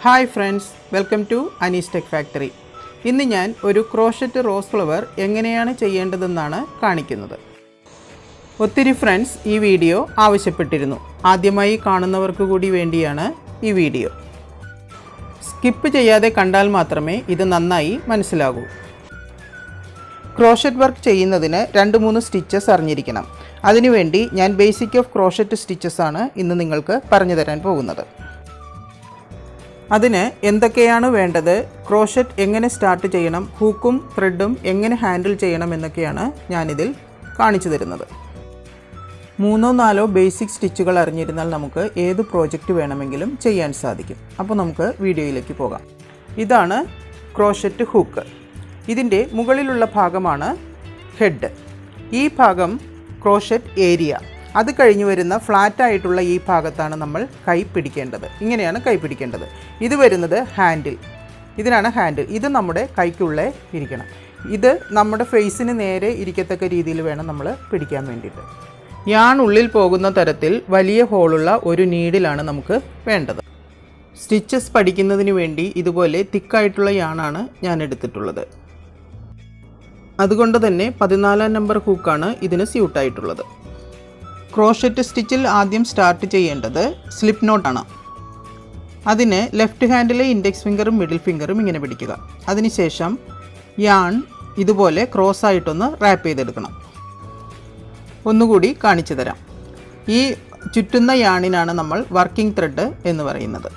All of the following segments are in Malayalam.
Hi friends, welcome to Aneestech factory. ഇന്ന് ഞാൻ ഒരു ക്രോഷറ്റ് റോസ് ഫ്ലവർ എങ്ങനെയാണ് ചെയ്യേണ്ടതെന്നാണ് കാണിക്കുന്നത്. ഒത്തിരി ഫ്രണ്ട്സ് ഈ വീഡിയോ ആവശ്യപ്പെട്ടിരുന്നു. ആദ്യമായി കാണുന്നവർക്ക് കൂടി വേണ്ടിയാണ് ഈ വീഡിയോ. സ്കിപ്പ് ചെയ്യാതെ കണ്ടാൽ മാത്രമേ ഇത് നന്നായി മനസ്സിലാകൂ. ക്രോഷറ്റ് വർക്ക് ചെയ്യുന്നതിന് 2-3 സ്റ്റിച്ചസ് അറിഞ്ഞിരിക്കണം. അതിനുവേണ്ടി ഞാൻ ബേസിക് ഓഫ് ക്രോഷറ്റ് സ്റ്റിച്ചസ് ആണ് ഇന്ന് നിങ്ങൾക്ക് പറഞ്ഞു തരാൻ പോകുന്നത്. അതിന് എന്തൊക്കെയാണ് വേണ്ടത്, ക്രോഷറ്റ് എങ്ങനെ സ്റ്റാർട്ട് ചെയ്യണം, ഹൂക്കും ത്രെഡും എങ്ങനെ ഹാൻഡിൽ ചെയ്യണം എന്നൊക്കെയാണ് ഞാനിതിൽ കാണിച്ചു തരുന്നത്. 3-4 ബേസിക് സ്റ്റിച്ചുകൾ അറിഞ്ഞിരുന്നാൽ നമുക്ക് ഏത് പ്രോജക്റ്റ് വേണമെങ്കിലും ചെയ്യാൻ സാധിക്കും. അപ്പോൾ നമുക്ക് വീഡിയോയിലേക്ക് പോകാം. ഇതാണ് ക്രോഷറ്റ് ഹൂക്ക്. ഇതിൻ്റെ മുകളിലുള്ള ഭാഗമാണ് ഹെഡ്. ഈ ഭാഗം ക്രോഷറ്റ് ഏരിയ. അത് കഴിഞ്ഞ് വരുന്ന ഫ്ലാറ്റായിട്ടുള്ള ഈ ഭാഗത്താണ് നമ്മൾ കൈ പിടിക്കേണ്ടത്. ഇങ്ങനെയാണ് കൈ പിടിക്കേണ്ടത്. ഇത് വരുന്നത് ഹാൻഡിൽ. ഇതിനാണ് ഹാൻഡിൽ. ഇത് നമ്മുടെ കൈക്കുള്ളേ ഇരിക്കണം. ഇത് നമ്മുടെ ഫേസിന് നേരെ ഇരിക്കത്തക്ക രീതിയിൽ വേണം നമ്മൾ പിടിക്കാൻ വേണ്ടിയിട്ട്. യാൺ ഉള്ളിൽ പോകുന്ന തരത്തിൽ വലിയ ഹോളുള്ള ഒരു നീഡിലാണ് നമുക്ക് വേണ്ടത്. സ്റ്റിച്ചസ് പഠിക്കുന്നതിന് വേണ്ടി ഇതുപോലെ തിക്കായിട്ടുള്ള യാണാണ് ഞാൻ എടുത്തിട്ടുള്ളത്. അതുകൊണ്ട് തന്നെ 14 നമ്പർ ഹൂക്കാണ് ഇതിന് സ്യൂട്ടായിട്ടുള്ളത്. ക്രോഷറ്റ് സ്റ്റിച്ചിൽ ആദ്യം സ്റ്റാർട്ട് ചെയ്യേണ്ടത് സ്ലിപ്പ് നോട്ടാണ്. അതിന് ലെഫ്റ്റ് ഹാൻഡിലെ ഇൻഡെക്സ് ഫിംഗറും മിഡിൽ ഫിംഗറും ഇങ്ങനെ പിടിക്കുക. അതിനുശേഷം യാൺ ഇതുപോലെ ക്രോസ് ആയിട്ടൊന്ന് റാപ്പ് ചെയ്തെടുക്കണം. ഒന്നുകൂടി കാണിച്ചു തരാം. ഈ ചുറ്റുന്ന യാണിനാണ് നമ്മൾ വർക്കിംഗ് ത്രെഡ് എന്ന് പറയുന്നത്.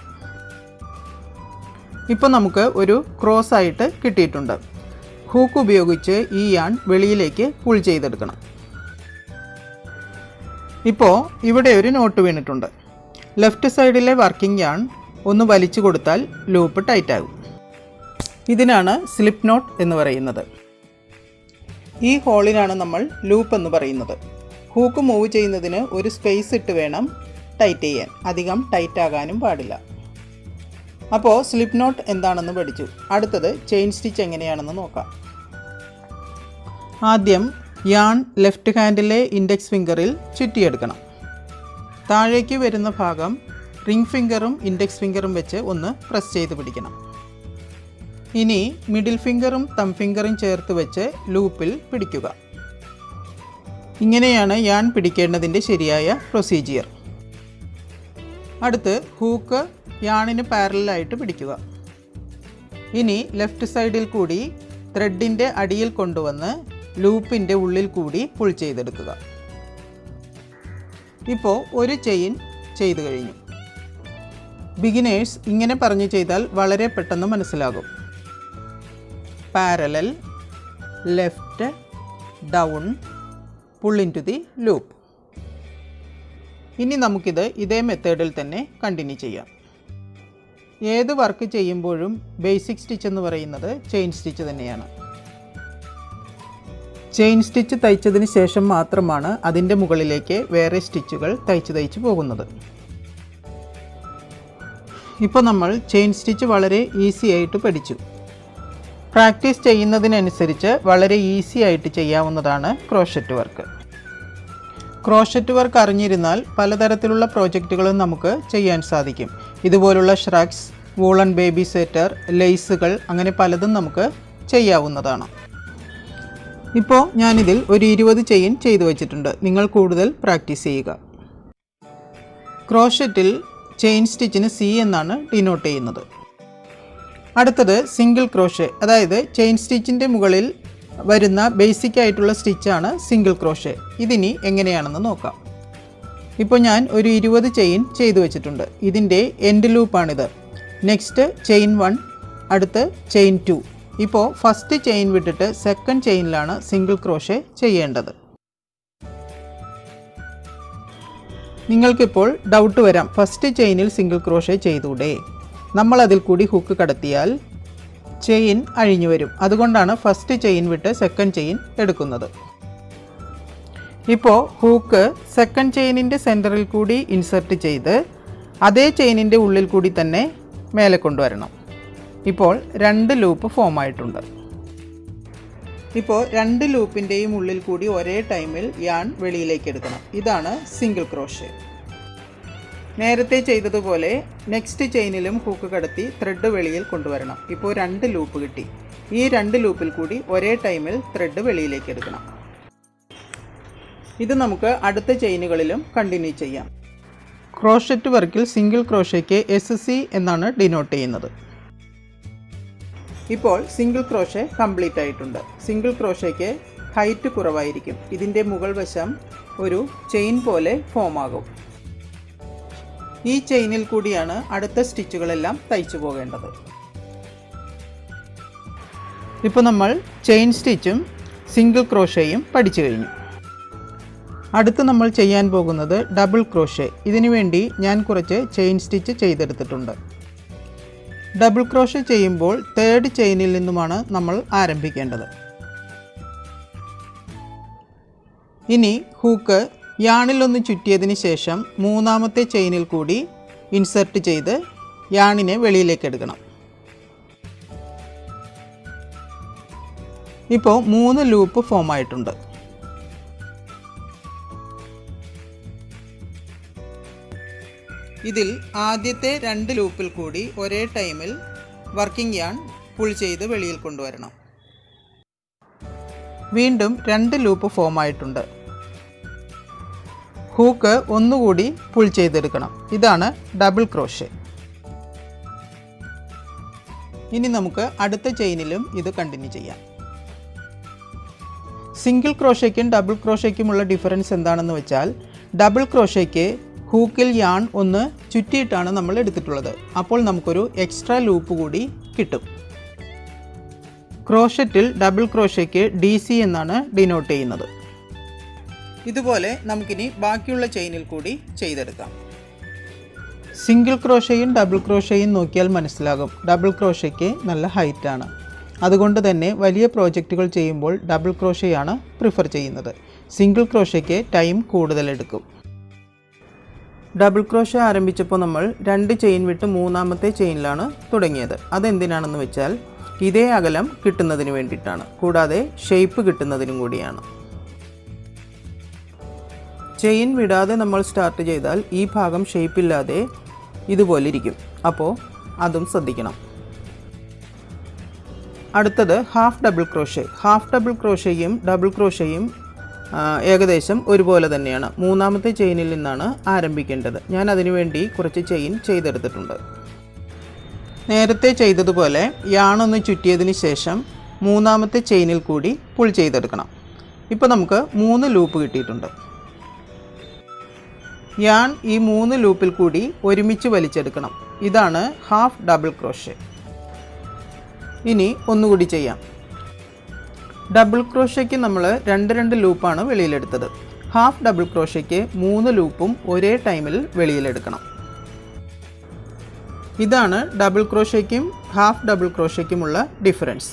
ഇപ്പോൾ നമുക്ക് ഒരു ക്രോസ് ആയിട്ട് കിട്ടിയിട്ടുണ്ട്. ഹൂക്ക് ഉപയോഗിച്ച് ഈ യാൺ വെളിയിലേക്ക് പുൾ ചെയ്തെടുക്കണം. ഇപ്പോൾ ഇവിടെ ഒരു നോട്ട് വീണിട്ടുണ്ട്. ലെഫ്റ്റ് സൈഡിലെ വർക്കിംഗ് യാൺ ഒന്ന് വലിച്ചു കൊടുത്താൽ ലൂപ്പ് ടൈറ്റ് ആകും. ഇതിനാണ് സ്ലിപ്പ് നോട്ട് എന്ന് പറയുന്നത്. ഈ ഹോളിനാണ് നമ്മൾ ലൂപ്പ് എന്ന് പറയുന്നത്. ഹൂക്ക് മൂവ് ചെയ്യുന്നതിന് ഒരു സ്പേസ് ഇട്ട് വേണം ടൈറ്റ് ചെയ്യാൻ. അധികം ടൈറ്റ് ആകാനും പാടില്ല. അപ്പോൾ സ്ലിപ്പ് നോട്ട് എന്താണെന്ന് പഠിച്ചു. അടുത്തത് ചെയിൻ സ്റ്റിച്ച് എങ്ങനെയാണെന്ന് നോക്കാം. ആദ്യം യാൺ ലെഫ്റ്റ് ഹാൻഡിലെ ഇൻഡെക്സ് ഫിംഗറിൽ ചുറ്റിയെടുക്കണം. താഴേക്ക് വരുന്ന ഭാഗം റിംഗ് ഫിംഗറും ഇൻഡെക്സ് ഫിംഗറും വെച്ച് ഒന്ന് പ്രസ് ചെയ്ത് പിടിക്കണം. ഇനി മിഡിൽ ഫിംഗറും തം ഫിംഗറും ചേർത്ത് വെച്ച് ലൂപ്പിൽ പിടിക്കുക. ഇങ്ങനെയാണ് യാൺ പിടിക്കേണ്ടതിൻ്റെ ശരിയായ പ്രൊസീജിയർ. അടുത്ത് ഹൂക്ക് യാണിന് പാരലായിട്ട് പിടിക്കുക. ഇനി ലെഫ്റ്റ് സൈഡിൽ കൂടി ത്രെഡിൻ്റെ അടിയിൽ കൊണ്ടുവന്ന് ലൂപ്പിൻ്റെ ഉള്ളിൽ കൂടി പുൾ ചെയ്തെടുക്കുക. ഇപ്പോൾ ഒരു ചെയിൻ ചെയ്തു കഴിഞ്ഞു. ബിഗിനേഴ്സ് ഇങ്ങനെ പറഞ്ഞു ചെയ്താൽ വളരെ പെട്ടെന്ന് മനസ്സിലാകും. Parallel, left, down, pull in to the loop. ഇനി നമുക്കിത് ഇതേ മെത്തേഡിൽ തന്നെ കണ്ടിന്യൂ ചെയ്യാം. ഏത് വർക്ക് ചെയ്യുമ്പോഴും ബേസിക് സ്റ്റിച്ച് എന്ന് പറയുന്നത് ചെയിൻ സ്റ്റിച്ച് തന്നെയാണ്. ചെയിൻ സ്റ്റിച്ച് തയ്ച്ചതിന് ശേഷം മാത്രമാണ് അതിൻ്റെ മുകളിലേക്ക് വേറെ സ്റ്റിച്ചുകൾ തയ്ച്ച് പോകുന്നത്. ഇപ്പോൾ നമ്മൾ ചെയിൻ സ്റ്റിച്ച് വളരെ ഈസി ആയിട്ട് പഠിച്ചു. പ്രാക്ടീസ് ചെയ്യുന്നതിനനുസരിച്ച് വളരെ ഈസി ആയിട്ട് ചെയ്യാവുന്നതാണ് ക്രോഷറ്റ് വർക്ക്. ക്രോഷറ്റ് വർക്ക് അറിഞ്ഞിരുന്നാൽ പലതരത്തിലുള്ള പ്രോജക്റ്റുകളും നമുക്ക് ചെയ്യാൻ സാധിക്കും. ഇതുപോലുള്ള ഷ്രഗ്സ്, വൂളൺ ബേബി സെറ്റർ, ലേസുകൾ, അങ്ങനെ പലതും നമുക്ക് ചെയ്യാവുന്നതാണ്. ഇപ്പോൾ ഞാനിതിൽ ഒരു 20 ചെയിൻ ചെയ്തു വച്ചിട്ടുണ്ട്. നിങ്ങൾ കൂടുതൽ പ്രാക്ടീസ് ചെയ്യുക. ക്രോഷറ്റിൽ ചെയിൻ സ്റ്റിച്ചിന് C എന്നാണ് ഡിനോട്ട് ചെയ്യുന്നത്. അടുത്തത് സിംഗിൾ ക്രോഷെ, അതായത് ചെയിൻ സ്റ്റിച്ചിൻ്റെ മുകളിൽ വരുന്ന ബേസിക് ആയിട്ടുള്ള സ്റ്റിച്ചാണ് സിംഗിൾ ക്രോഷെ. ഇതിനി എങ്ങനെയാണെന്ന് നോക്കാം. ഇപ്പോൾ ഞാൻ ഒരു 20 ചെയിൻ ചെയ്തു വച്ചിട്ടുണ്ട്. ഇതിൻ്റെ എൻഡ് ലൂപ്പാണിത്. നെക്സ്റ്റ് ചെയിൻ 1, അടുത്ത് ചെയിൻ 2. ഇപ്പോൾ ഫസ്റ്റ് ചെയിൻ വിട്ടിട്ട് സെക്കൻഡ് ചെയിനിലാണ് സിംഗിൾ ക്രോഷെ ചെയ്യേണ്ടത്. നിങ്ങൾക്കിപ്പോൾ ഡൗട്ട് വരാം, ഫസ്റ്റ് ചെയിനിൽ സിംഗിൾ ക്രോഷെ ചെയ്തൂടെ? നമ്മൾ അതിൽ കൂടി ഹുക്ക് കടത്തിയാൽ ചെയിൻ അഴിഞ്ഞു വരും. അതുകൊണ്ടാണ് ഫസ്റ്റ് ചെയിൻ വിട്ട് സെക്കൻഡ് ചെയിൻ എടുക്കുന്നത്. ഇപ്പോൾ ഹൂക്ക് സെക്കൻഡ് ചെയിനിൻ്റെ സെൻറ്ററിൽ കൂടി ഇൻസെർട്ട് ചെയ്ത് അതേ ചെയിനിൻ്റെ ഉള്ളിൽ കൂടി തന്നെ മേലെ കൊണ്ടുവരണം. ഇപ്പോൾ 2 ലൂപ്പ് ഫോം ആയിട്ടുണ്ട്. ഇപ്പോൾ 2 ലൂപ്പിൻ്റെയും ഉള്ളിൽ കൂടി ഒരേ ടൈമിൽ യാൺ വെളിയിലേക്ക് എടുക്കണം. ഇതാണ് സിംഗിൾ ക്രോഷെ. നേരത്തെ ചെയ്തതുപോലെ നെക്സ്റ്റ് ചെയിനിലും ഹൂക്ക് കടത്തി ത്രെഡ് വെളിയിൽ കൊണ്ടുവരണം. ഇപ്പോൾ 2 ലൂപ്പ് കിട്ടി. ഈ 2 ലൂപ്പിൽ കൂടി ഒരേ ടൈമിൽ ത്രെഡ് വെളിയിലേക്ക് എടുക്കണം. ഇത് നമുക്ക് അടുത്ത ചെയിനുകളിലും കണ്ടിന്യൂ ചെയ്യാം. ക്രോഷറ്റ് വർക്കിൽ സിംഗിൾ ക്രോഷയ്ക്ക് SC എന്നാണ് ഡിനോട്ട് ചെയ്യുന്നത്. ഇപ്പോൾ സിംഗിൾ ക്രോഷേ കംപ്ലീറ്റ് ആയിട്ടുണ്ട്. സിംഗിൾ ക്രോഷയ്ക്ക് ഹൈറ്റ് കുറവായിരിക്കും. ഇതിൻ്റെ മുകൾ വശം ഒരു ചെയിൻ പോലെ ഫോം ആകും. ഈ ചെയിനിൽ കൂടിയാണ് അടുത്ത സ്റ്റിച്ചുകളെല്ലാം തയ്ച്ചു പോകേണ്ടത്. ഇപ്പോൾ നമ്മൾ ചെയിൻ സ്റ്റിച്ചും സിംഗിൾ ക്രോഷയും പഠിച്ചു കഴിഞ്ഞു. അടുത്ത് നമ്മൾ ചെയ്യാൻ പോകുന്നത് ഡബിൾ ക്രോഷേ. ഇതിനു വേണ്ടി ഞാൻ കുറച്ച് ചെയിൻ സ്റ്റിച്ച് ചെയ്തെടുത്തിട്ടുണ്ട്. ഡബിൾ ക്രോഷേ ചെയ്യുമ്പോൾ 3rd ചെയിനിൽ നിന്നുമാണ് നമ്മൾ ആരംഭിക്കേണ്ടത്. ഇനി ഹൂക്ക് യാണിലൊന്ന് ചുറ്റിയതിന് ശേഷം 3ാമത്തെ ചെയിനിൽ കൂടി ഇൻസെർട്ട് ചെയ്ത് യാണിനെ വെളിയിലേക്ക് എടുക്കണം. ഇപ്പോൾ 3 ലൂപ്പ് ഫോം ആയിട്ടുണ്ട്. ഇതിൽ ആദ്യത്തെ 2 ലൂപ്പിൽ കൂടി ഒരേ ടൈമിൽ വർക്കിംഗ് യാൺ പുൾ ചെയ്ത് വെളിയിൽ കൊണ്ടുവരണം. വീണ്ടും 2 ലൂപ്പ് ഫോം ആയിട്ടുണ്ട്. ഹൂക്ക് ഒന്നുകൂടി പുൾ ചെയ്തെടുക്കണം. ഇതാണ് ഡബിൾ ക്രോഷേ. ഇനി നമുക്ക് അടുത്ത ചെയിനിലും ഇത് കണ്ടിന്യൂ ചെയ്യാം. സിംഗിൾ ക്രോഷയ്ക്കും ഡബിൾ ക്രോഷയ്ക്കുമുള്ള ഡിഫറൻസ് എന്താണെന്ന് വെച്ചാൽ, ഡബിൾ ക്രോഷയ്ക്ക് ഹൂക്കിൽ യാൺ ഒന്ന് ചുറ്റിയിട്ടാണ് നമ്മൾ എടുത്തിട്ടുള്ളത്. അപ്പോൾ നമുക്കൊരു എക്സ്ട്രാ ലൂപ്പ് കൂടി കിട്ടും. ക്രോഷറ്റിൽ ഡബിൾ ക്രോഷയ്ക്ക് DC എന്നാണ് ഡിനോട്ട് ചെയ്യുന്നത്. ഇതുപോലെ നമുക്കിനി ബാക്കിയുള്ള ചെയിനിൽ കൂടി ചെയ്തെടുക്കാം. സിംഗിൾ ക്രോഷയും ഡബിൾ ക്രോഷയും നോക്കിയാൽ മനസ്സിലാകും, ഡബിൾ ക്രോഷയ്ക്ക് നല്ല ഹൈറ്റാണ്. അതുകൊണ്ട് തന്നെ വലിയ പ്രോജക്റ്റുകൾ ചെയ്യുമ്പോൾ ഡബിൾ ക്രോഷയാണ് പ്രിഫർ ചെയ്യുന്നത്. സിംഗിൾ ക്രോഷയ്ക്ക് ടൈം കൂടുതലെടുക്കും. ഡബിൾ ക്രോഷേ ആരംഭിച്ചപ്പോൾ നമ്മൾ 2 ചെയിൻ വിട്ട് 3ാമത്തെ ചെയിനിലാണ് തുടങ്ങിയത്. അതെന്തിനാണെന്ന് വെച്ചാൽ ഇതേ അകലം കിട്ടുന്നതിന് വേണ്ടിയിട്ടാണ്. കൂടാതെ ഷേപ്പ് കിട്ടുന്നതിനും കൂടിയാണ്. ചെയിൻ വിടാതെ നമ്മൾ സ്റ്റാർട്ട് ചെയ്താൽ ഈ ഭാഗം ഷേപ്പില്ലാതെ ഇതുപോലെ ഇരിക്കും. അപ്പോൾ അതും ശ്രദ്ധിക്കണം. അടുത്തത് half double crochet. Half double ക്രോഷയും ഡബിൾ ക്രോഷയും ഏകദേശം ഒരുപോലെ തന്നെയാണ്. 3ാമത്തെ ചെയിനിൽ നിന്നാണ് ആരംഭിക്കേണ്ടത്. ഞാൻ അതിനുവേണ്ടി കുറച്ച് ചെയിൻ ചെയ്തെടുത്തിട്ടുണ്ട്. നേരത്തെ ചെയ്തതുപോലെ യാണൊന്ന് ചുറ്റിയതിന് ശേഷം 3ാമത്തെ ചെയിനിൽ കൂടി പുൾ ചെയ്തെടുക്കണം. ഇപ്പോൾ നമുക്ക് 3 ലൂപ്പ് കിട്ടിയിട്ടുണ്ട്. യാൺ ഈ 3 ലൂപ്പിൽ കൂടി ഒരുമിച്ച് വലിച്ചെടുക്കണം. ഇതാണ് ഹാഫ് ഡബിൾ ക്രോഷേ. ഇനി ഒന്നുകൂടി ചെയ്യാം. ഡബിൾ ക്രോഷയ്ക്ക് നമ്മൾ 2 ലൂപ്പാണ് വെളിയിലെടുത്തത്. ഹാഫ് ഡബിൾ ക്രോഷയ്ക്ക് 3 ലൂപ്പും ഒരേ ടൈമിൽ വെളിയിലെടുക്കണം. ഇതാണ് ഡബിൾ ക്രോഷയ്ക്കും ഹാഫ് ഡബിൾ ക്രോഷയ്ക്കുമുള്ള ഡിഫറൻസ്.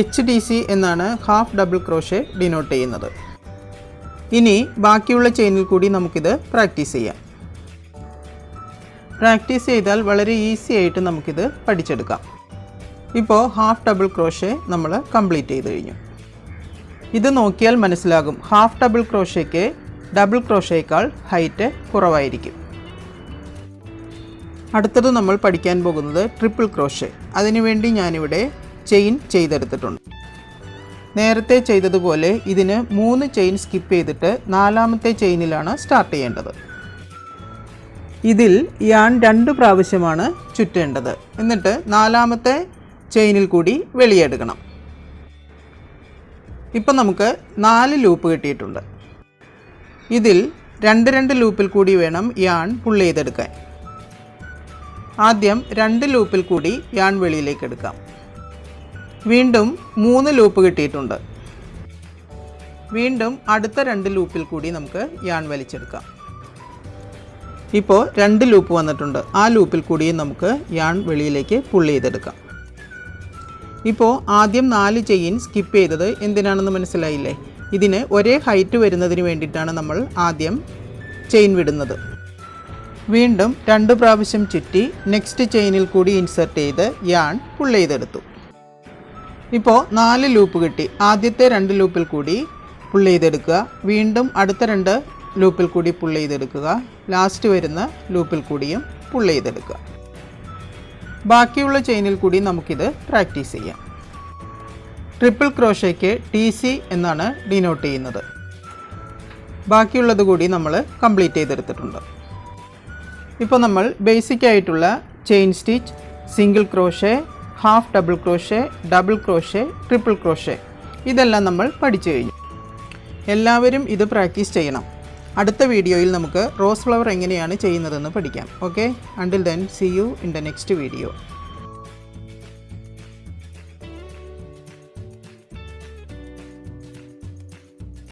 HDC എന്നാണ് ഹാഫ് ഡബിൾ ക്രോഷേ ഡിനോട്ട് ചെയ്യുന്നത്. ഇനി ബാക്കിയുള്ള ചെയിനിൽ കൂടി നമുക്കിത് പ്രാക്ടീസ് ചെയ്യാം. പ്രാക്ടീസ് ചെയ്താൽ വളരെ ഈസി ആയിട്ട് നമുക്കിത് പഠിച്ചെടുക്കാം. ഇപ്പോൾ ഹാഫ് ഡബിൾ ക്രോഷേ നമ്മൾ കംപ്ലീറ്റ് ചെയ്ത് കഴിഞ്ഞു. ഇത് നോക്കിയാൽ മനസ്സിലാകും, ഹാഫ് ഡബിൾ ക്രോഷയ്ക്ക് ഡബിൾ ക്രോഷയേക്കാൾ ഹൈറ്റ് കുറവായിരിക്കും. അടുത്തത് നമ്മൾ പഠിക്കാൻ പോകുന്നത് ട്രിപ്പിൾ ക്രോഷേ. അതിനുവേണ്ടി ഞാനിവിടെ ചെയിൻ ചെയ്തെടുത്തിട്ടുണ്ട്. നേരത്തെ ചെയ്തതുപോലെ ഇതിന് 3 ചെയിൻ സ്കിപ്പ് ചെയ്തിട്ട് 4ാമത്തെ ചെയിനിലാണ് സ്റ്റാർട്ട് ചെയ്യേണ്ടത്. ഇതിൽ യാൺ 2 പ്രാവശ്യമാണ് ചുറ്റേണ്ടത്. എന്നിട്ട് 4ാമത്തെ ചെയിനിൽ കൂടി വെളിയെടുക്കണം. ഇപ്പം നമുക്ക് 4 ലൂപ്പ് കിട്ടിയിട്ടുണ്ട്. ഇതിൽ 2 ലൂപ്പിൽ കൂടി വേണം യാൺ പുൾ ചെയ്തെടുക്കാൻ. ആദ്യം 2 ലൂപ്പിൽ കൂടി യാൺ വെളിയിലേക്ക് എടുക്കാം. വീണ്ടും 3 ലൂപ്പ് കിട്ടിയിട്ടുണ്ട്. വീണ്ടും അടുത്ത 2 ലൂപ്പിൽ കൂടി നമുക്ക് യാൺ വലിച്ചെടുക്കാം. ഇപ്പോൾ 2 ലൂപ്പ് വന്നിട്ടുണ്ട്. ആ ലൂപ്പിൽ കൂടിയും നമുക്ക് യാൺ വെളിയിലേക്ക് പുൾ ചെയ്തെടുക്കാം. ഇപ്പോൾ ആദ്യം 4 ചെയിൻ സ്കിപ്പ് ചെയ്തത് എന്തിനാണെന്ന് മനസ്സിലായില്ലേ? ഇതിന് ഒരേ ഹൈറ്റ് വരുന്നതിന് വേണ്ടിയിട്ടാണ് നമ്മൾ ആദ്യം ചെയിൻ വിടുന്നത്. വീണ്ടും 2 പ്രാവശ്യം ചുറ്റി നെക്സ്റ്റ് ചെയിനിൽ കൂടി ഇൻസെർട്ട് ചെയ്ത് യാൺ പുൾ ചെയ്തെടുത്തു. ഇപ്പോൾ 4 ലൂപ്പ് കിട്ടി. ആദ്യത്തെ 2 ലൂപ്പിൽ കൂടി പുൾ ചെയ്തെടുക്കുക. വീണ്ടും അടുത്ത 2 ലൂപ്പിൽ കൂടി പുൾ ചെയ്തെടുക്കുക. ലാസ്റ്റ് വരുന്ന ലൂപ്പിൽ കൂടിയും പുൾ ചെയ്തെടുക്കുക. ബാക്കിയുള്ള ചെയിനിൽ കൂടി നമുക്കിത് പ്രാക്ടീസ് ചെയ്യാം. ട്രിപ്പിൾ ക്രോഷയ്ക്ക് TC എന്നാണ് ഡിനോട്ട് ചെയ്യുന്നത്. ബാക്കിയുള്ളത് കൂടി നമ്മൾ കംപ്ലീറ്റ് ചെയ്തെടുത്തിട്ടുണ്ട്. ഇപ്പോൾ നമ്മൾ ബേസിക് ആയിട്ടുള്ള chain stitch, single crochet, half double crochet, double crochet, triple crochet ഇതെല്ലാം നമ്മൾ പഠിച്ചു കഴിഞ്ഞു. എല്ലാവരും ഇത് പ്രാക്ടീസ് ചെയ്യണം. അടുത്ത വീഡിയോയിൽ നമുക്ക് റോസ് ഫ്ലവർ എങ്ങനെയാണ് ചെയ്യുന്നതെന്ന് പഠിക്കാം. Okay, until then see you in the next video.